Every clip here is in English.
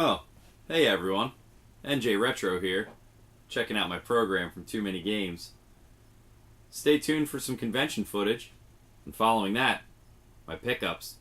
Oh, hey everyone. NJ Retro here, checking out my program from Toomangames. Stay tuned for some convention footage, and following that, my pickups.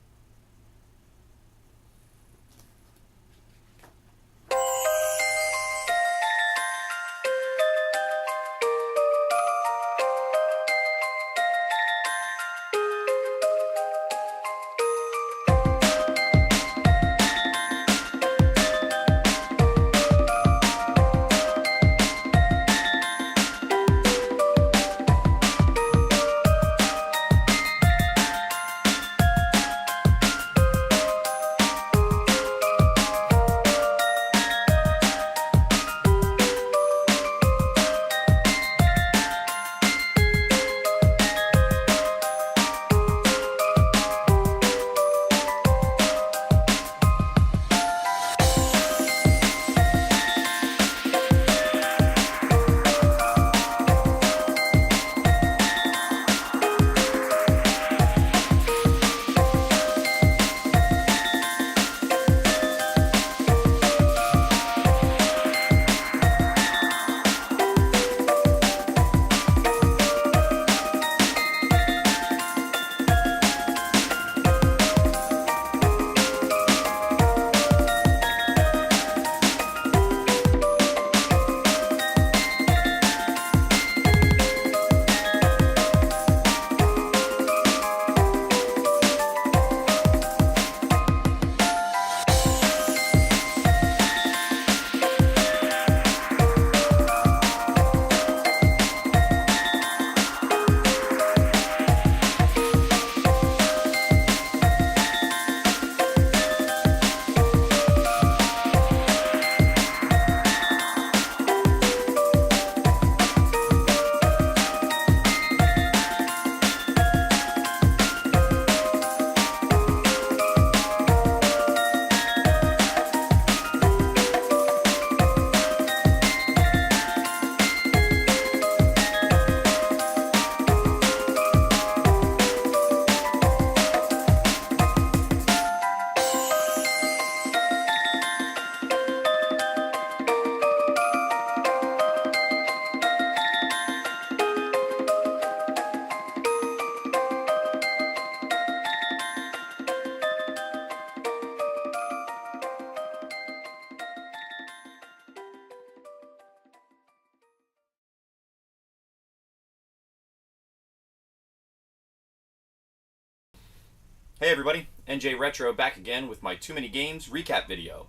Hey everybody, NJ Retro back again with my Toomanygames recap video.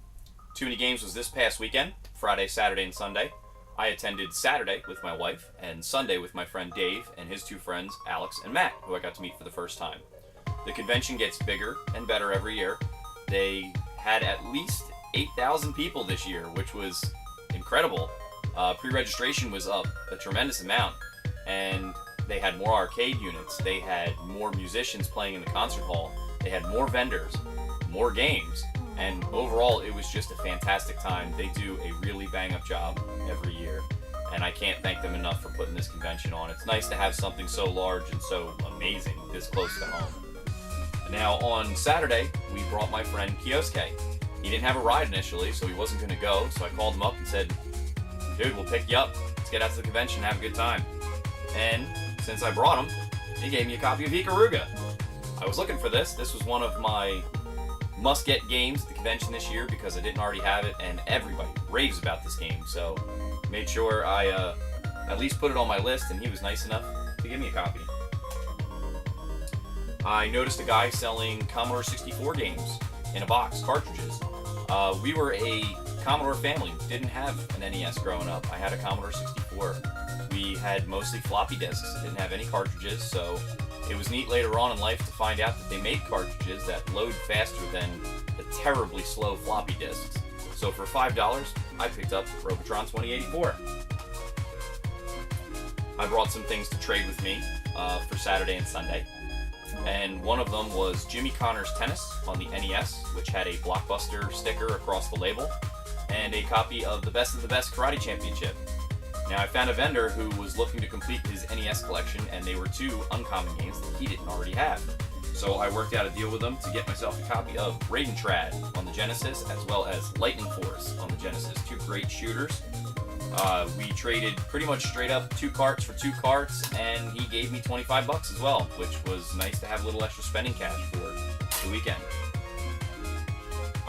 Toomanygames was this past weekend, Friday, Saturday, and Sunday. I attended Saturday with my wife, and Sunday with my friend Dave and his two friends, Alex and Matt, who I got to meet for the first time. The convention gets bigger and better every year. They had at least 8,000 people this year, which was incredible. Pre-registration was up a tremendous amount, and they had more arcade units, they had more musicians playing in the concert hall, they had more vendors, more games, and overall it was just a fantastic time. They do a really bang-up job every year, and I can't thank them enough for putting this convention on. It's nice to have something so large and so amazing this close to home. Now on Saturday, we brought my friend Kioske. He didn't have a ride initially, so he wasn't going to go, so I called him up and said, "Dude, we'll pick you up. Let's get out to the convention and have a good time." And since I brought him, he gave me a copy of Heyyyyy. I was looking for this. This was one of my must-get games at the convention this year because I didn't already have it, and everybody raves about this game. So made sure I at least put it on my list, and he was nice enough to give me a copy. I noticed a guy selling Commodore 64 games in a box, cartridges. We were a Commodore family. Didn't have an NES growing up. I had a Commodore 64. We had mostly floppy disks, didn't have any cartridges, so it was neat later on in life to find out that they made cartridges that load faster than the terribly slow floppy disks. So for $5, I picked up Robotron 2084. I brought some things to trade with me for Saturday and Sunday. And one of them was Jimmy Connor's Tennis on the NES, which had a Blockbuster sticker across the label, and a copy of the Best Karate Championship. Now, I found a vendor who was looking to complete his NES collection, and they were two uncommon games that he didn't already have. So I worked out a deal with them to get myself a copy of Raiden Trad on the Genesis, as well as Lightning Force on the Genesis. Two great shooters. We traded pretty much straight up 2 carts for 2 carts, and he gave me $25 as well, which was nice to have a little extra spending cash for the weekend.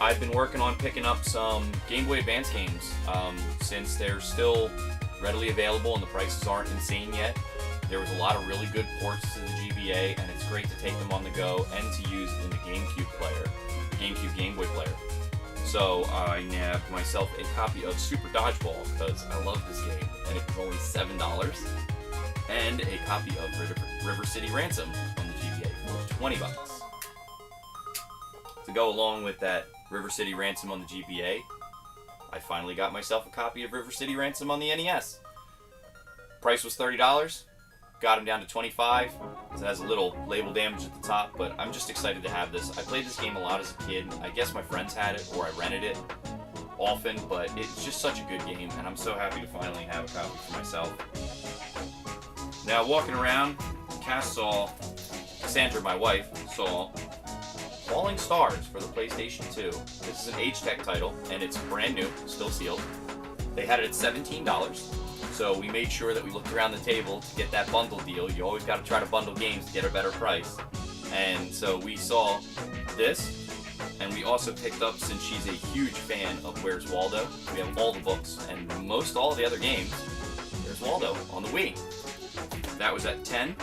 I've been working on picking up some Game Boy Advance games since they're still readily available and the prices aren't insane yet. There was a lot of really good ports to the GBA, and it's great to take them on the go and to use in the GameCube player, GameCube Game Boy player. So I nabbed myself a copy of Super Dodgeball because I love this game, and it was only $7, and a copy of River City Ransom on the GBA for $20. To go along with that River City Ransom on the GBA, I finally got myself a copy of River City Ransom on the NES. Price was $30. Got him down to $25. So it has a little label damage at the top, but I'm just excited to have this. I played this game a lot as a kid. I guess my friends had it, or I rented it often, but it's just such a good game, and I'm so happy to finally have a copy for myself. Now, walking around, Cass saw, Sandra, my wife, saw Falling Stars for the PlayStation 2. This is an Age-Tech title, and it's brand new, still sealed. They had it at $17. So we made sure that we looked around the table to get that bundle deal. You always got to try to bundle games to get a better price. And so we saw this, and we also picked up, since she's a huge fan of Where's Waldo, we have all the books, and most all the other games, Where's Waldo on the Wii. That was at 10.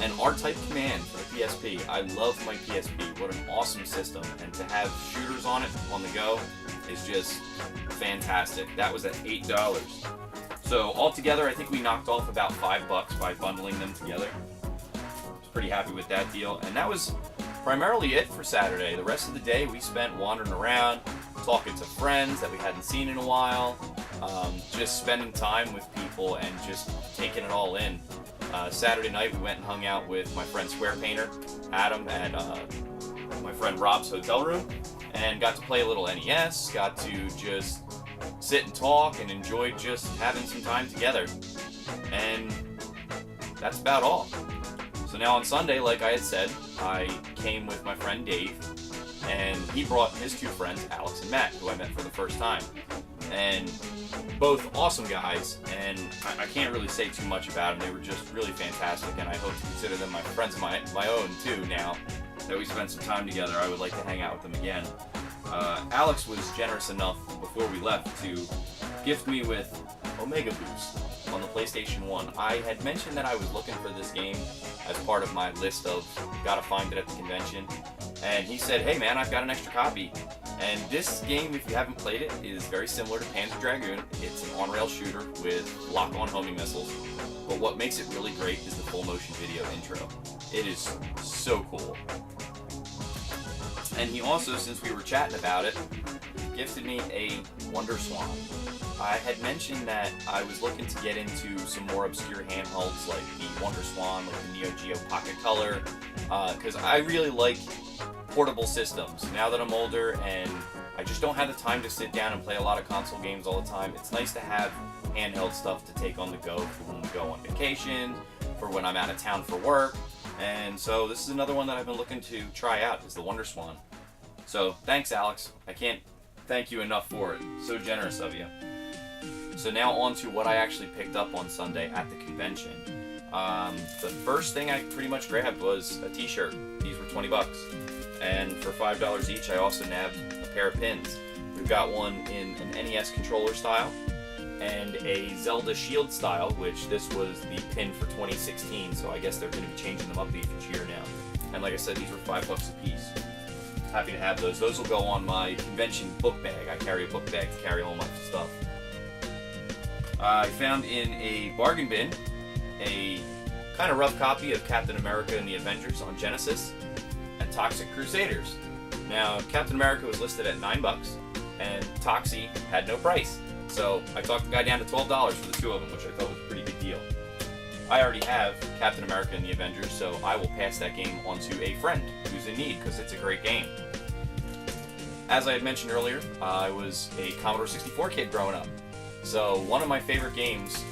And R-Type Command for the PSP. I love my PSP. What an awesome system. And to have shooters on it on the go is just fantastic. That was at $8. So altogether, I think we knocked off about $5 by bundling them together. I was pretty happy with that deal. And that was primarily it for Saturday. The rest of the day we spent wandering around, talking to friends that we hadn't seen in a while, just spending time with people and just taking it all in. Saturday night we went and hung out with my friend Square Painter, Adam, and my friend Rob's hotel room, and got to play a little NES, got to just sit and talk and enjoy just having some time together. And that's about all. So now on Sunday, like I had said, I came with my friend Dave, and he brought his 2 friends, Alex and Matt, who I met for the first time. And both awesome guys, and I can't really say too much about them. They were just really fantastic, and I hope to consider them my friends of my own too. Now that we spent some time together, I would like to hang out with them again. Alex was generous enough before we left to gift me with Omega Boost on the PlayStation 1. I had mentioned that I was looking for this game as part of my list of gotta find it at the convention, and he said, hey man, I've got an extra copy. And this game, if you haven't played it, is very similar to Panzer Dragoon. It's an on-rail shooter with lock-on homing missiles, but what makes it really great is the full motion video intro. It is so cool. And he also, since we were chatting about it, gifted me a Wonder Swan. I had mentioned that I was looking to get into some more obscure handhelds like the Wonder Swan, like the Neo Geo Pocket Color, because I really like portable systems. Now that I'm older and I just don't have the time to sit down and play a lot of console games all the time, it's nice to have handheld stuff to take on the go for when we go on vacation, for when I'm out of town for work. And so this is another one that I've been looking to try out, is the Wonder Swan. So thanks, Alex. I can't thank you enough for it. So generous of you. So now on to what I actually picked up on Sunday at the convention. The first thing I pretty much grabbed was a t-shirt. These were $20. And for $5 each, I also nabbed a pair of pins. We've got one in an NES controller style and a Zelda Shield style, which this was the pin for 2016, so I guess they're going to be changing them up each year now. And like I said, these were $5 a piece. Happy to have those. Those will go on my convention book bag. I carry a book bag to carry all my stuff. I found in a bargain bin a kind of rough copy of Captain America and the Avengers on Genesis and Toxic Crusaders. Now, Captain America was listed at $9, and Toxie had no price. So I talked the guy down to $12 for the 2 of them, which I thought was a pretty good deal. I already have Captain America and the Avengers, so I will pass that game on to a friend who's in need, because it's a great game. As I had mentioned earlier, I was a Commodore 64 kid growing up. So one of my favorite games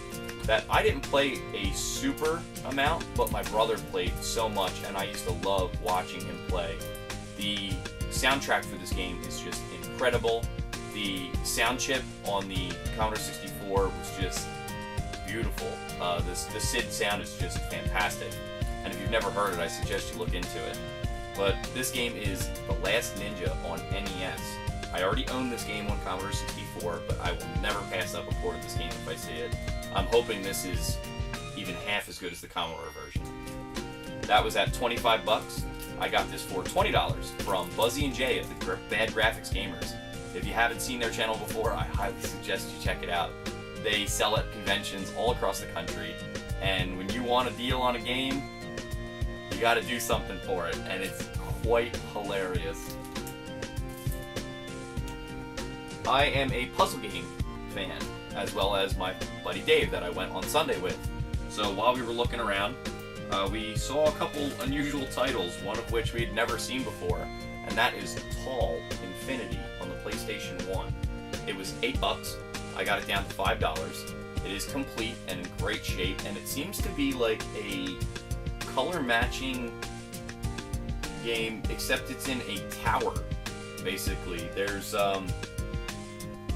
that I didn't play a super amount, but my brother played so much, and I used to love watching him play. The soundtrack for this game is just incredible. The sound chip on the Commodore 64 was just beautiful. The SID sound is just fantastic. And if you've never heard it, I suggest you look into it. But this game is The Last Ninja on NES. I already own this game on Commodore 64, but I will never pass up a port of this game if I see it. I'm hoping this is even half as good as the Commodore version. That was at 25 bucks. I got this for $20 from Buzzy and Jay of the Bad Graphics Gamers. If you haven't seen their channel before, I highly suggest you check it out. They sell at conventions all across the country, and when you want a deal on a game, you gotta do something for it, and it's quite hilarious. I am a puzzle game fan, as well as my buddy Dave that I went on Sunday with. So while we were looking around, we saw a couple unusual titles, one of which we had never seen before, and that is Tall Infinity on the PlayStation 1. It was $8. I got it down to $5. It is complete and in great shape, and it seems to be like a color matching game, except it's in a tower, basically. There's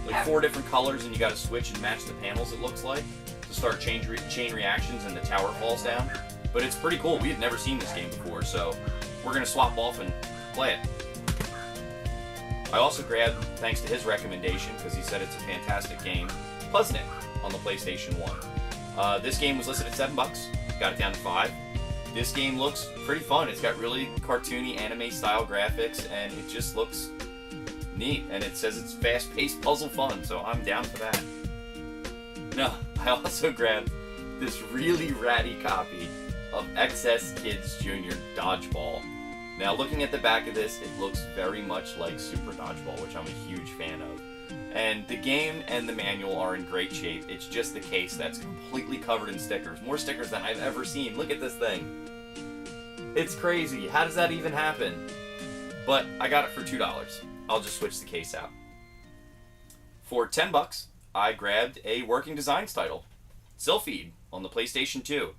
like 4 different colors, and you gotta switch and match the panels, it looks like, to start chain reactions, and the tower falls down. But it's pretty cool. We had never seen this game before, so we're gonna swap off and play it. I also grabbed, thanks to his recommendation, because he said it's a fantastic game, Pleasanton on the PlayStation 1. This game was listed at $7, got it down to $5. This game looks pretty fun. It's got really cartoony anime style graphics, and it just looks neat, and it says it's fast-paced puzzle fun, so I'm down for that. No, I also grabbed this really ratty copy of XS Kids Jr. Dodgeball. Now, looking at the back of this, it looks very much like Super Dodgeball, which I'm a huge fan of. And the game and the manual are in great shape. It's just the case that's completely covered in stickers. More stickers than I've ever seen. Look at this thing. It's crazy. How does that even happen? But I got it for $2. I'll just switch the case out. For $10, I grabbed a Working Designs title, Selfie on the PlayStation 2.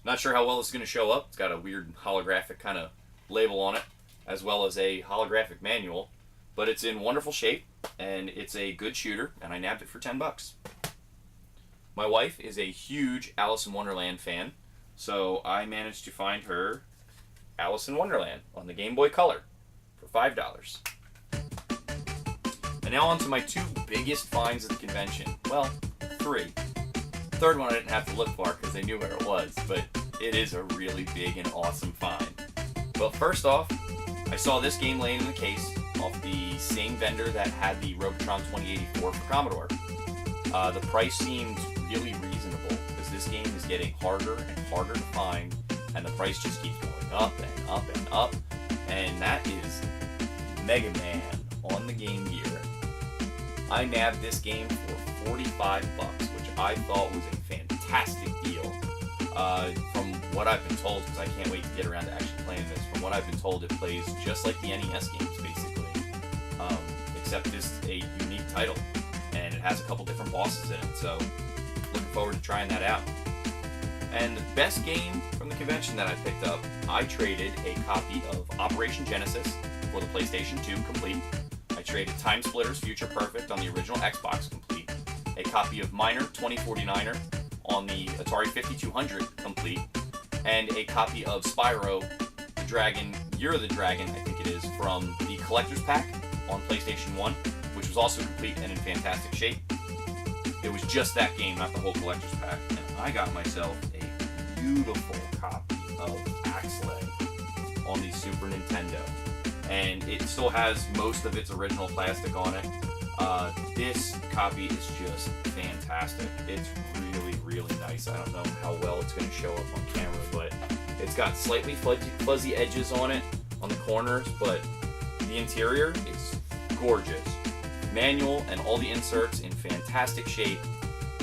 Not sure how well it's going to show up. It's got a weird holographic kind of label on it, as well as a holographic manual, but it's in wonderful shape, and it's a good shooter, and I nabbed it for $10. My wife is a huge Alice in Wonderland fan, so I managed to find her Alice in Wonderland on the Game Boy Color for $5. And now on to my 2 biggest finds at the convention. Well, 3. The third one I didn't have to look for because I knew where it was, but it is a really big and awesome find. Well, first off, I saw this game laying in the case off the same vendor that had the Robotron 2084 for Commodore. The price seemed really reasonable because this game is getting harder and harder to find, and the price just keeps going up and up and up. And that is Mega Man on the Game Gear. I nabbed this game for $45, which I thought was a fantastic deal. From what I've been told, because I can't wait to get around to actually playing this, from what I've been told, it plays just like the NES games, basically. Except it's a unique title, and it has a couple different bosses in it, so looking forward to trying that out. And the best game from the convention that I picked up, I traded a copy of Operation Genesis for the PlayStation 2 complete. I traded Time Splitters Future Perfect on the original Xbox complete. A copy of Miner 2049er on the Atari 5200 complete, and a copy of Spyro the Dragon, Year of the Dragon, I think it is, from the Collector's Pack on PlayStation 1, which was also complete and in fantastic shape. It was just that game, not the whole Collector's Pack, and I got myself a beautiful copy of Axlay on the Super Nintendo, and it still has most of its original plastic on it. This copy is just fantastic. It's really nice. I don't know how well it's going to show up on camera, but it's got slightly fuzzy edges on it on the corners, but the interior is gorgeous. Manual and all the inserts in fantastic shape,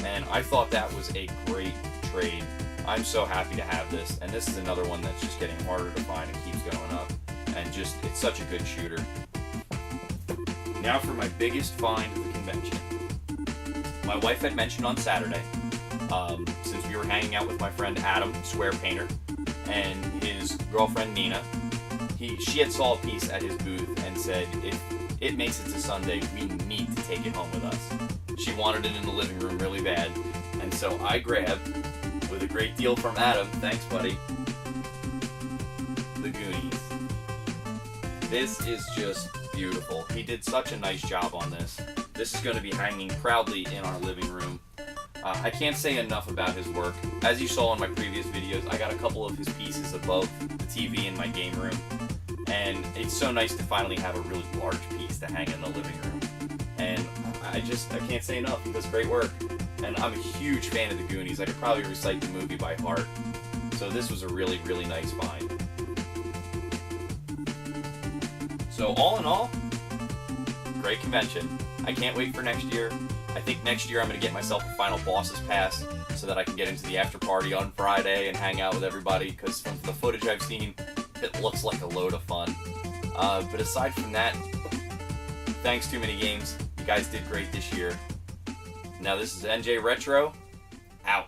and I thought that was a great trade. I'm so happy to have this, and this is another one that's just getting harder to find and keeps going up, and just, it's such a good shooter. Now for my biggest find of the convention. My wife had mentioned on Saturday since we were hanging out with my friend Adam, square painter, and his girlfriend Nina. She had saw a piece at his booth and said, if it makes it to Sunday, we need to take it home with us. She wanted it in the living room really bad, and so I grabbed, with a great deal from Adam, thanks buddy, the Goonies. This is just beautiful. He did such a nice job on this. This is going to be hanging proudly in our living room. I can't say enough about his work. As you saw in my previous videos, I got a couple of his pieces above the TV in my game room, and it's so nice to finally have a really large piece to hang in the living room. And I can't say enough. He does great work, and I'm a huge fan of the Goonies. I could probably recite the movie by heart. So this was a really, really nice find. So all in all, great convention. I can't wait for next year. I think next year I'm going to get myself a final Bosses Pass so that I can get into the after party on Friday and hang out with everybody, because from the footage I've seen, it looks like a load of fun. But aside from that, thanks Toomangames. You guys did great this year. Now this is NJ Retro, out.